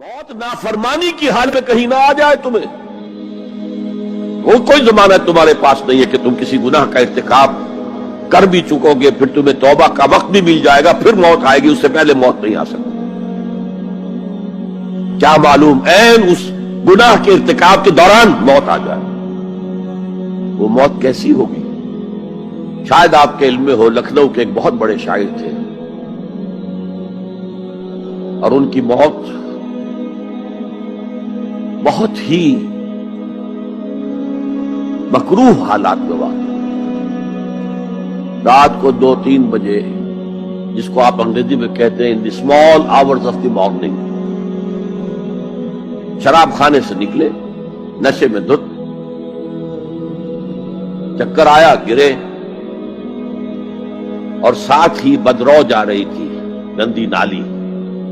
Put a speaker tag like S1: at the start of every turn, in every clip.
S1: موت نافرمانی کی حال میں کہیں نہ آ جائے تمہیں. وہ کوئی ضمانت تمہارے پاس نہیں ہے کہ تم کسی گناہ کا ارتکاب کر بھی چکو گے, پھر تمہیں توبہ کا وقت بھی مل جائے گا, پھر موت آئے گی, اس سے پہلے موت نہیں آ سکتی. کیا معلوم عین اس گناہ کے ارتکاب کے دوران موت آ جائے. وہ موت کیسی ہوگی؟ شاید آپ کے علم میں ہو, لکھنؤ کے ایک بہت بڑے شاعر تھے اور ان کی موت بہت ہی مکروہ حالات میں واقع. رات کو 2-3 بجے, جس کو آپ انگریزی میں کہتے ہیں in the small hours of the morning, شراب خانے سے نکلے, نشے میں دھت, چکر آیا, گرے, اور ساتھ ہی بدرو جا رہی تھی گندی نالی,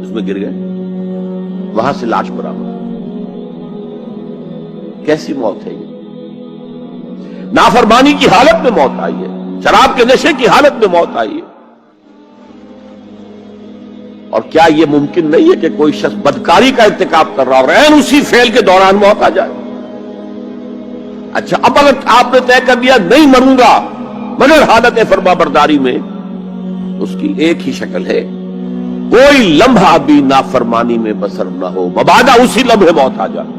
S1: اس میں گر گئے, وہاں سے لاش برآمد. کیسی موت ہے یہ؟ نافرمانی کی حالت میں موت آئی ہے, شراب کے نشے کی حالت میں موت آئی ہے. اور کیا یہ ممکن نہیں ہے کہ کوئی شخص بدکاری کا ارتکاب کر رہا اور عین اسی فعل کے دوران موت آ جائے؟ اچھا, اب اگر آپ نے طے کر دیا نہیں مروں گا مگر حالت فرما برداری میں, اس کی ایک ہی شکل ہے, کوئی لمحہ بھی نافرمانی میں بسر نہ ہو, مبادا اسی لمحے موت آ جائے.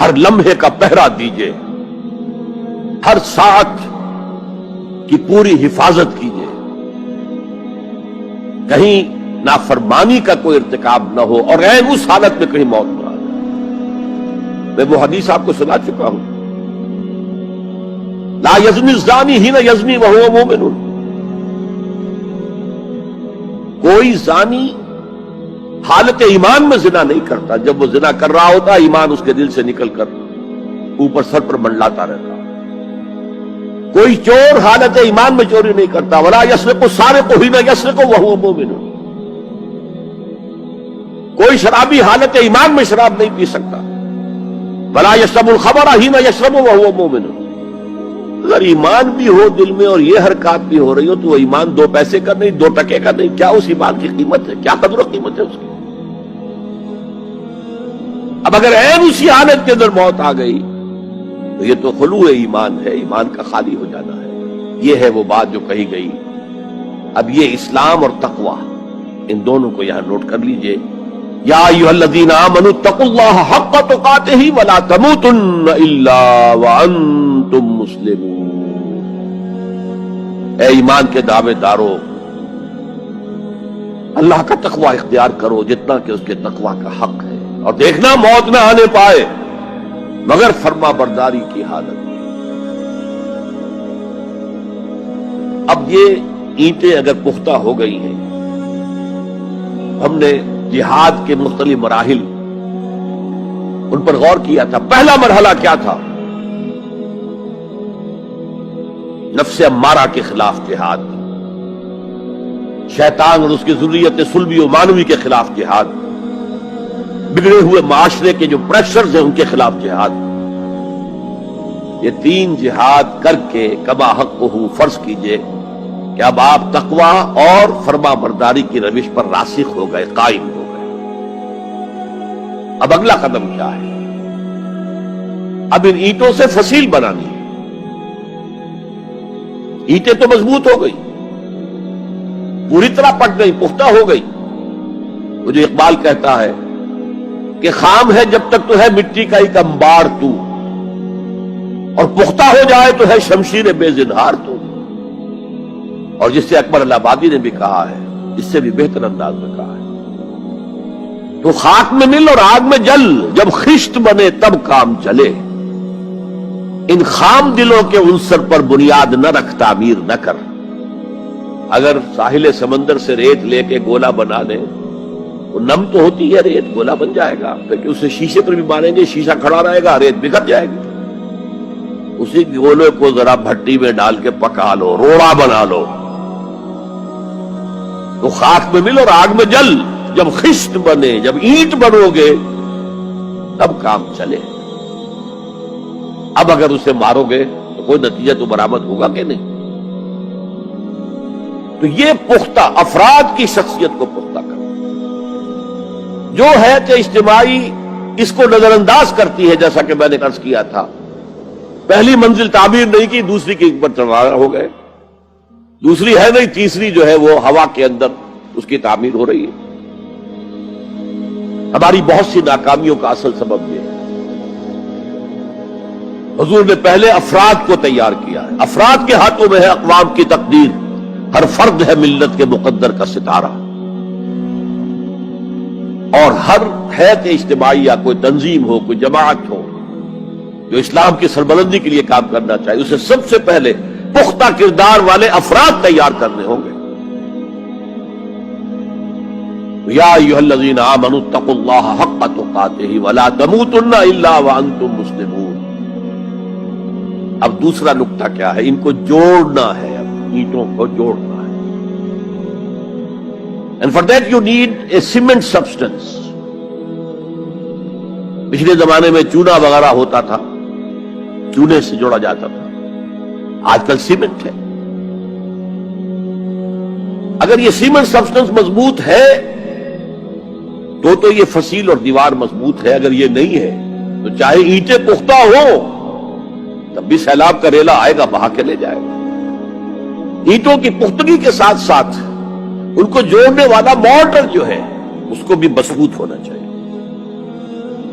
S1: ہر لمحے کا پہرا دیجئے, ہر ساتھ کی پوری حفاظت کیجئے, کہیں نافرمانی کا کوئی ارتکاب نہ ہو اور عین اس حالت میں کہیں موت نہ آ جائے. میں وہ حدیث آپ کو سنا چکا ہوں, لا یزنی الزانی حین یزنی وہو مومن. کوئی زانی حالت ایمان میں زنا نہیں کرتا, جب وہ زنا کر رہا ہوتا ایمان اس کے دل سے نکل کر اوپر سر پر منڈلاتا رہتا. کوئی چور حالت ایمان میں چوری نہیں کرتا, ولا یسرق السارق حین یسرق وہو مومن. کوئی شرابی حالت ایمان میں شراب نہیں پی سکتا, ولا یشرب الخمر حین یشرب وہو مومن. اگر ایمان بھی ہو دل میں اور یہ حرکات بھی ہو رہی ہو تو وہ ایمان 2 پیسے کا نہیں, 2 ٹکے کا نہیں. کیا اس ایمان کی قیمت ہے؟ کیا قدر و قیمت ہے اس کی؟ اب اگر عین اسی حالت کے اندر موت آ گئی تو یہ تو خلوع ایمان ہے, ایمان کا خالی ہو جانا ہے. یہ ہے وہ بات جو کہی گئی. اب یہ اسلام اور تقوی, ان دونوں کو یہاں نوٹ کر لیجئے. یا ایھا الذین آمنوا اتقوا اللہ حق تقاتہ ولا تموتن الا وانتم مسلمون. اے ایمان کے دعوے دارو, اللہ کا تقوی اختیار کرو جتنا کہ اس کے تقوی کا حق ہے, اور دیکھنا موت نہ آنے پائے مگر فرما برداری کی حالت. اب یہ اینٹیں اگر پختہ ہو گئی ہیں, ہم نے جہاد کے مختلف مراحل ان پر غور کیا تھا. پہلا مرحلہ کیا تھا؟ نفس امارہ کے خلاف جہاد, شیطان اور اس کی ذریت سلبی و مانوی کے خلاف جہاد, بگڑے ہوئے معاشرے کے جو پریشرز ہیں ان کے خلاف جہاد. یہ 3 جہاد کر کے کما حق ہو فرض کیجئے کہ اب آپ تقوی اور فرما برداری کی روش پر راسخ ہو گئے, قائم ہو گئے. اب اگلا قدم کیا ہے؟ اب ان اینٹوں سے فصیل بنانی ہے. اینٹیں تو مضبوط ہو گئی, پوری طرح پک گئی, پختہ ہو گئی. وہ جو اقبال کہتا ہے کہ خام ہے جب تک تو ہے مٹی کا ایک انبار تو, اور پختہ ہو جائے تو ہے شمشیر بے زنہار تو. اور جس سے اکبر الہ آبادی نے بھی کہا ہے, اس سے بھی بہتر انداز میں کہا ہے, تو خاک میں مل اور آگ میں جل, جب خشت بنے تب کام چلے. ان خام دلوں کے عنصر پر بنیاد نہ رکھ, تعمیر نہ کر. اگر ساحل سمندر سے ریت لے کے گولا بنا لیں, وہ نم تو ہوتی ہے ریت, گولا بن جائے گا. پھر اسے شیشے پر بھی ماریں گے, شیشہ کھڑا رہے گا, ریت بکھر جائے گی. اسی گولے کو ذرا بھٹی میں ڈال کے پکا لو, روڑا بنا لو, تو خاک میں مل اور آگ میں جل, جب خشت بنے, جب اینٹ بنو گے تب کام چلے. اب اگر اسے مارو گے تو کوئی نتیجہ تو برآمد ہوگا کہ نہیں. تو یہ پختہ افراد کی شخصیت کو پختہ کرنا. جو حیات اجتماعی اس کو نظر انداز کرتی ہے، جیسا کہ میں نے عرض کیا تھا، پہلی منزل تعمیر نہیں کی، دوسری کے اوپر چڑھا ہو گئے، دوسری ہے نہیں، تیسری جو ہے وہ ہوا کے اندر اس کی تعمیر ہو رہی ہے۔ ہماری بہت سی ناکامیوں کا اصل سبب یہ ہے۔ حضور نے پہلے افراد کو تیار کیا ہے، افراد کے ہاتھوں میں ہے اقوام کی تقدیر، ہر فرد ہے ملت کے مقدر کا ستارہ، اور ہر حیات اجتماعی یا کوئی تنظیم ہو، کوئی جماعت ہو جو اسلام کی سربلندی کے لیے کام کرنا چاہیے، اسے سب سے پہلے پختہ کردار والے افراد تیار کرنے ہوں گے۔ یا ایھا الذین آمنوا اتقوا اللہ حق تقاتہ ولا تموتن الا وانتم مسلمون۔ اب دوسرا نقطہ کیا ہے؟ ان کو جوڑنا ہے، اب اینٹوں کو جوڑنا ہے۔ And for that you need a cement substance۔ پچھلے زمانے میں چونا وغیرہ ہوتا تھا، چونے سے جوڑا جاتا تھا، آج کل سیمنٹ ہے۔ اگر یہ سیمنٹ سبسٹنس مضبوط ہے تو یہ فصیل اور دیوار مضبوط ہے، اگر یہ نہیں ہے تو چاہے اینٹیں پختہ ہو تب بھی سیلاب کا ریلا آئے گا، بہا کے لے جائے گا۔ اینٹوں کی پختگی کے ساتھ ساتھ ان کو جوڑنے والا مورٹر جو ہے اس کو بھی مضبوط ہونا چاہیے۔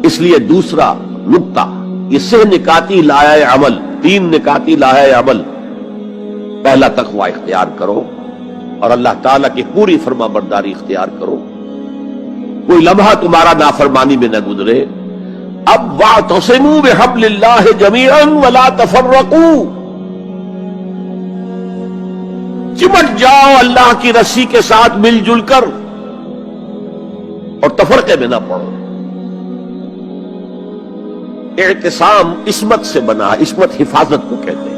S1: اس لیے دوسرا نقطہ، یہ سہ نکاتی لائحہ عمل، 3 نکاتی لائحہ عمل۔ پہلا تقوی اختیار کرو اور اللہ تعالیٰ کی پوری فرما برداری اختیار کرو، کوئی لمحہ تمہارا نافرمانی میں نہ گزرے۔ اب واعتصموا بحبل اللہ جمیعا ولا تفرقوا، چمٹ جاؤ اللہ کی رسی کے ساتھ مل جل کر اور تفرقے میں نہ پڑو۔ اعتصام عصمت سے بنا، عصمت حفاظت کو کہتے ہیں۔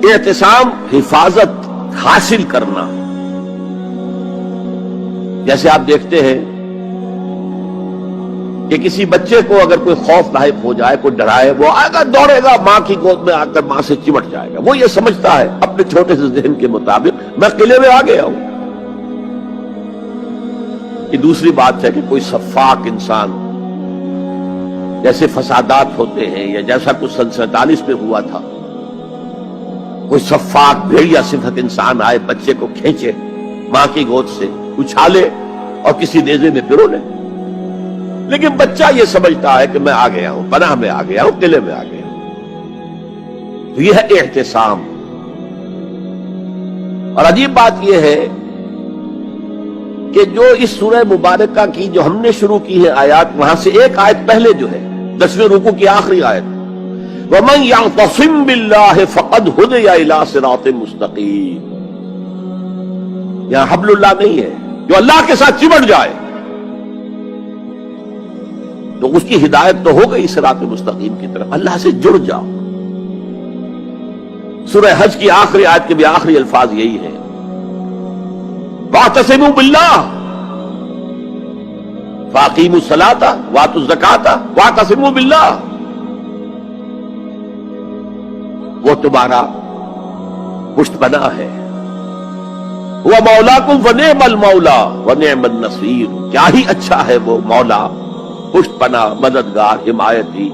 S1: اعتصام حفاظت حاصل کرنا۔ جیسے آپ دیکھتے ہیں کہ کسی بچے کو اگر کوئی خوف لاحق ہو جائے، کوئی ڈرائے، وہ آئے گا، دوڑے گا ماں کی گود میں آ کر ماں سے چمٹ جائے گا۔ وہ یہ سمجھتا ہے اپنے چھوٹے سے ذہن کے مطابق میں قلعے میں آ گیا ہوں۔ یہ دوسری بات ہے کہ کوئی شفاق انسان، جیسے فسادات ہوتے ہیں یا جیسا کچھ سن 47 میں ہوا تھا، کوئی شفاق بھیڑیا صفت انسان آئے، بچے کو کھینچے ماں کی گود سے، اچھالے اور کسی نیزے میں پرو لے۔ لیکن بچہ یہ سمجھتا ہے کہ میں آ گیا ہوں، پناہ میں آ گیا ہوں، قلعے میں آ گیا ہوں۔ تو یہ ہے اعتصام۔ اور عجیب بات یہ ہے کہ جو اس سورہ مبارکہ کی جو ہم نے شروع کی ہے آیات، وہاں سے ایک آیت پہلے جو ہے 10ویں رکوع کی آخری آیت، وَمَن يَعْتَصِم بِاللَّهِ فَقَدْ هُدِيَ إِلَىٰ صِرَاطٍ مُسْتَقِيمٍ۔ یہاں حبل اللہ نہیں ہے، جو اللہ کے ساتھ چمٹ جائے تو اس کی ہدایت تو ہو گئی صراط مستقیم کی طرف۔ اللہ سے جڑ جاؤ۔ سورہ حج کی آخری آیت کے بھی آخری الفاظ یہی ہیں، وَاعْتَصِمُوا بِاللَّهِ فَأَقِیمُوا الصَّلَاةَ وَآتُوا الزَّکَاةَ وَاعْتَصِمُوا بِاللَّهِ۔ وہ تمہارا پشت پناہ ہے، وہ مولاکم فنعم المولا ونعم النصیر۔ کیا ہی اچھا ہے وہ مولا، پشت پناہ، مددگار، حمایتی،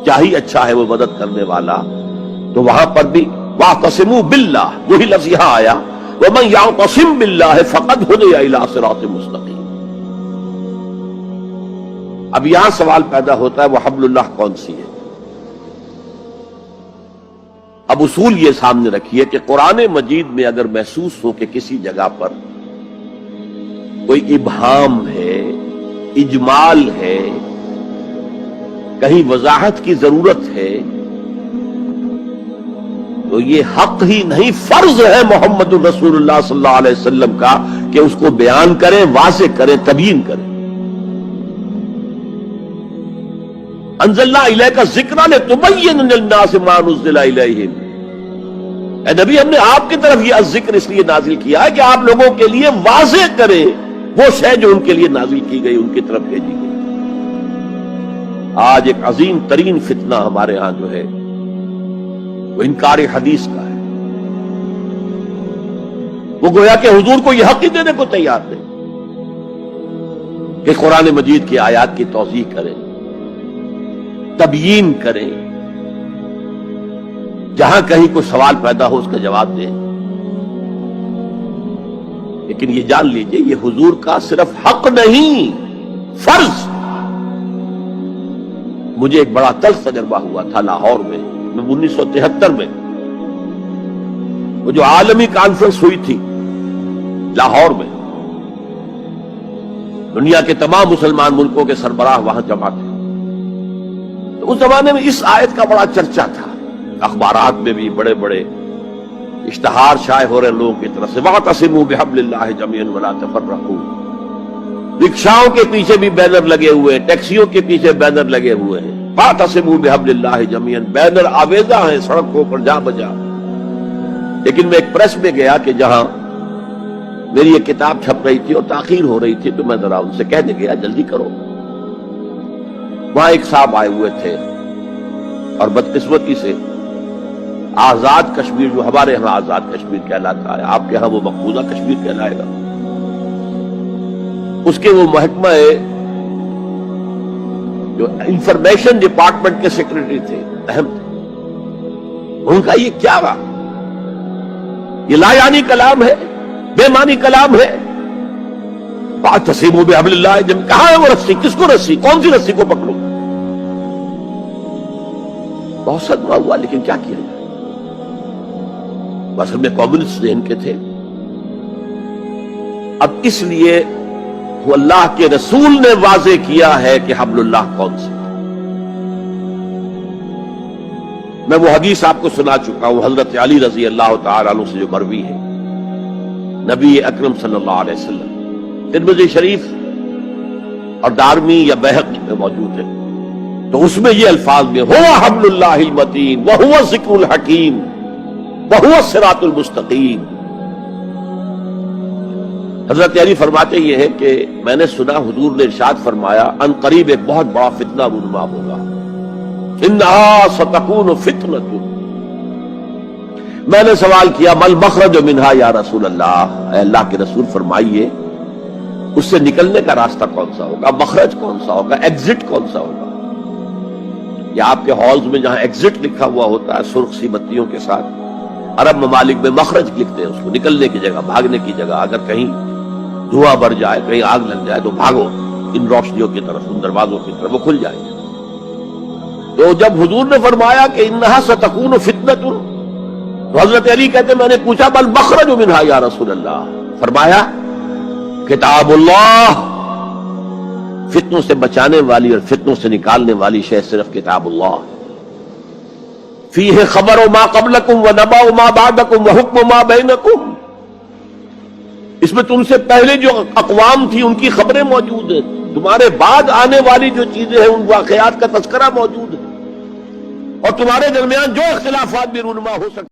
S1: کیا ہی اچھا ہے وہ مدد کرنے والا۔ تو وہاں پر بھی واعتصموا باللہ، وہی لفظ یہاں آیا، ومن یعتصم باللہ فقد ہدی الی صراط مستقیم۔ اب یہاں سوال پیدا ہوتا ہے وہ حبل اللہ کون سی ہے؟ اب اصول یہ سامنے رکھیے کہ قرآن مجید میں اگر محسوس ہو کہ کسی جگہ پر کوئی ابہام ہے، اجمال ہے، کہیں وضاحت کی ضرورت ہے، تو یہ حق ہی نہیں، فرض ہے محمد الرسول اللہ صلی اللہ علیہ وسلم کا کہ اس کو بیان کریں، واضح کریں، تبیین کریں۔ انزلنا الیک الذکر لتبین للناس ما نزل الیہم۔ اے نبی، ہم نے آپ کی طرف یہ الذکر اس لیے نازل کیا ہے کہ آپ لوگوں کے لیے واضح کریں وہ شے جو ان کے لیے نازل کی گئی، ان کی طرف بھیجی گئی۔ آج ایک عظیم ترین فتنہ ہمارے ہاں جو ہے وہ انکار حدیث کا ہے۔ وہ گویا کہ حضور کو یہ حق ہی دینے کو تیار نہیں۔ کہ قرآن مجید کی آیات کی توضیح کریں، تبیین کریں، جہاں کہیں کوئی سوال پیدا ہو اس کا جواب دیں. لیکن یہ جان لیجئے یہ حضور کا صرف حق نہیں، فرض. مجھے ایک بڑا تلخ تجربہ ہوا تھا لاہور میں 1973 میں، وہ جو عالمی کانفرنس ہوئی تھی لاہور میں، دنیا کے تمام مسلمان ملکوں کے سربراہ وہاں جمع تھے. تو اس زمانے میں اس آیت کا بڑا چرچا تھا، اخبارات میں بھی بڑے بڑے اشتہار شائع ہو رہے لوگوں کی طرف سے، وَاعْتَصِمُوا بِحَبْلِ اللَّهِ جَمِيعًا وَلَا تَفَرَّقُوا. رکشاؤں کے پیچھے بھی بینر لگے ہوئے ہیں، ٹیکسیوں کے پیچھے بینر لگے ہوئے ہیں، وَاعْتَصِمُوا بِحَبْلِ اللَّهِ جَمِيعًا، بینر آویزاں ہیں سڑکوں پر جا بجا. لیکن میں ایک پریس میں گیا کہ جہاں میری ایک کتاب چھپ رہی تھی اور تاخیر ہو رہی تھی، تو میں ذرا ان سے کہنے گیا جلدی کرو. وہاں ایک صاحب آئے ہوئے تھے اور بدقسمتی سے آزاد کشمیر، جو ہمارے ہاں آزاد کشمیر کہلاتا ہے، آپ کے ہاں وہ مقبوضہ کشمیر کہلائے گا، اس کے وہ محکمہ جو انفارمیشن ڈپارٹمنٹ کے سیکرٹری تھے، اہم تھے. ان کا یہ کیا رہا؟ یہ لا یعنی کلام ہے، بے معنی کلام ہے. وَاعْتَصِمُوا بِحَبْلِ اللَّهِ جَمِيعًا، کہاں ہے وہ رسی؟ کس کو رسی؟ کون سی رسی کو پکڑوں؟ بہت صدمہ ہوا، لیکن کیا کیا جائے؟ اصل میں کمیونسٹ ذہن کے تھے. اب اس لیے وہ اللہ کے رسول نے واضح کیا ہے کہ حبل اللہ کون سا. میں وہ حدیث آپ کو سنا چکا ہوں حضرت علی رضی اللہ تعالی عنہ سے جو مروی ہے، نبی اکرم صلی اللہ علیہ وسلم، ترمذی شریف اور دارمی یا بیہقی میں موجود ہے. تو اس میں یہ الفاظ میں هو حبل اللہ المتین وهو الذکر الحکیم وهو الصراط المستقیم. حضرت علی فرماتے یہ ہے کہ میں نے سنا حضور نے ارشاد فرمایا ان قریب ایک بہت بڑا فتنہ رونما ہوگا، انہا ستکون فتنۃ. میں نے سوال کیا مل مخرج منہا یا رسول اللہ، اے اللہ کے رسول فرمائیے اس سے نکلنے کا راستہ کون سا ہوگا، مخرج کون سا ہوگا، ایگزٹ کون سا ہوگا. یا آپ کے ہالز میں جہاں ایگزٹ لکھا ہوا ہوتا ہے سرخ سی بتیوں کے ساتھ، عرب ممالک میں مخرج لکھتے ہیں اس کو، نکلنے کی جگہ، بھاگنے کی جگہ. اگر کہیں دھواں بھر جائے، کہیں آگ لگ جائے تو بھاگو ان روشنیوں کی طرف، ان دروازوں کی طرف، وہ کھل جائے. تو جب حضور نے فرمایا کہ انہا ستکون فتنۃ، تو حضرت علی کہتے میں نے پوچھا بل مخرج منہا یا رسول اللہ، فرمایا کتاب اللہ، فتنوں سے بچانے والی اور فتنوں سے نکالنے والی شے صرف کتاب اللہ. فیہ خبر ما قبلکم ونبأ ما بعدکم وحکم ما بینکم، اس میں تم سے پہلے جو اقوام تھی ان کی خبریں موجود ہیں، تمہارے بعد آنے والی جو چیزیں ہیں ان واقعات کا تذکرہ موجود ہے، اور تمہارے درمیان جو اختلافات بھی رونما ہو سکتے